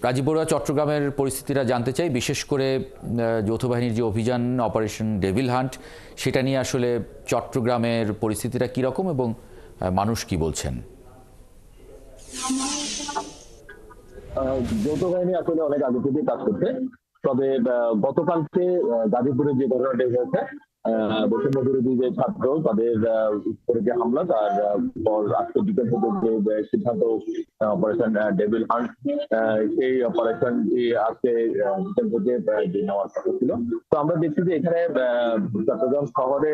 রাজীব বড়ুয়া, চট্টগ্রামের পরিস্থিতিটা জানতে চাই, বিশেষ করে যৌথ বাহিনীর যে অভিযান অপারেশন ডেভিল হান্ট, সেটা নিয়ে আসলে চট্টগ্রামের পরিস্থিতিটা কীরকম এবং মানুষ কি বলছেন? যৌথ বাহিনী আসলে অনেক আগে থেকেই কাজ করছে। তবে গতকালকে গাজীপুরে যে ঘটনাটি হয়েছে, বৈষম্য বিরোধী যে ছাত্র তাদের উপরে যে হামলা, তার পর আজকে বিকেল থেকে যে সিদ্ধান্ত অপারেশন ডেভিল হান্ট, সেই অপারেশনটি আজকে বিকেল থেকে যে নেওয়ার কথা ছিল। তো আমরা দেখছি যে এখানে চট্টগ্রাম শহরে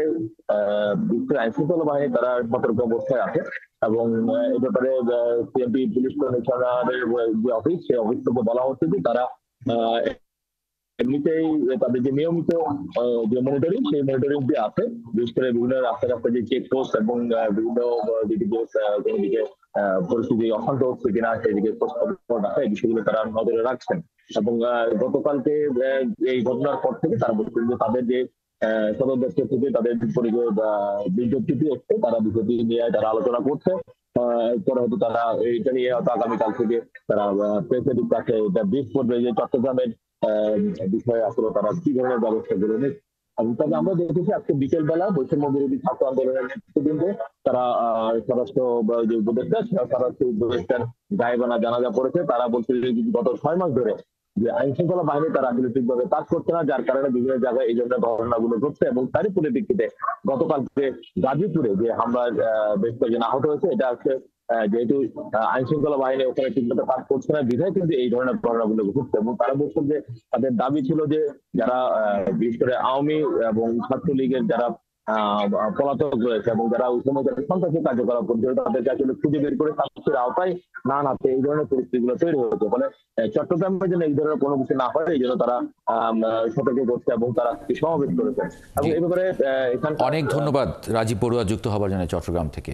আইন শৃঙ্খলা বাহিনী তারা সতর্ক অবস্থায় আছে এবং এ ব্যাপারে সিএমপি পুলিশ কমিশনারের যে অফিস, সেই অফিস থেকে বলা হচ্ছে যে তারা এমনিতেই তাদের যে নিয়মিত যে মনিটরিং, সেই মনিটরিংটি আছে। বিশেষ করে বিভিন্ন রাস্তায় রাস্তায় যে চেকপোস্ট এবং বিভিন্ন দিকে কোনো দিকে পরিস্থিতি অশান্ত হচ্ছে কিনা সেদিকে খোঁজখবর রাখা, এই বিষয়গুলো তারা নজরে রাখছেন। এবং গতকালকে এই ঘটনার পর থেকে তারা বলছেন যে তাদের যে সদর দপ্তর থেকে তাদের উপরে যে বিজ্ঞপ্তিটি হচ্ছে, তারা বিষয়টি নিয়ে তারা আলোচনা করছে। পরে হয়তো তারা এইটা নিয়ে হয়তো আগামীকাল থেকে তারা প্রেসের কাছে এটা ব্রিফ করবে যে চট্টগ্রামের বিষয়ে আসলে তারা কি ধরনের ব্যবস্থা গ্রহণ। তবে আমরা দেখেছি আজকে বিকেল বেলা বৈষম্য বিরোধী ছাত্র আন্দোলনের নেতৃবৃন্দে তারা স্বরাষ্ট্র যে উপদেষ্টা, স্বরাষ্ট্র উপদেষ্টার গায়েবানা জানাজা পড়েছে। তারা বলছে যে গত 6 মাস ধরে যে আইন শৃঙ্খলা বাহিনী তারা আসলে ঠিকভাবে কাজ করছে না, যার কারণে বিভিন্ন জায়গায় এই ধরনের ঘটনাগুলো ঘটছে। এবং তারই পরিপ্রেক্ষিতে গতকালকে গাজীপুরে যে হামলার বেশ কয়েকজন আহত হয়েছে, এটা হচ্ছে যেহেতু আইন শৃঙ্খলা বাহিনী ওখানে ঠিকমতো কাজ করছে না, বিধায় কিন্তু এই ধরনের ঘটনাগুলো ঘটছে। এবং তারা বলছেন যে তাদের দাবি ছিল যে যারা বিশেষ করে আওয়ামী এবং ছাত্রলীগের যারা পলাতক রয়েছে এবং যারা ওই সময় যারা সন্ত্রাসী কার্যকলাপ করছে, তাদেরকে আসলে খুঁজে বের করে শাস্তির আওতায় না আনতে এই ধরনের পরিস্থিতিগুলো তৈরি হয়েছে। ফলে চট্টগ্রামের জন্য এই ধরনের কোনো কিছু না হয়, এই জন্য তারা সতর্ক করছে এবং তারা সমাবেশ করেছে। এবং এই ব্যাপারে অনেক ধন্যবাদ রাজীব বড়ুয়া যুক্ত হবার জন্য চট্টগ্রাম থেকে।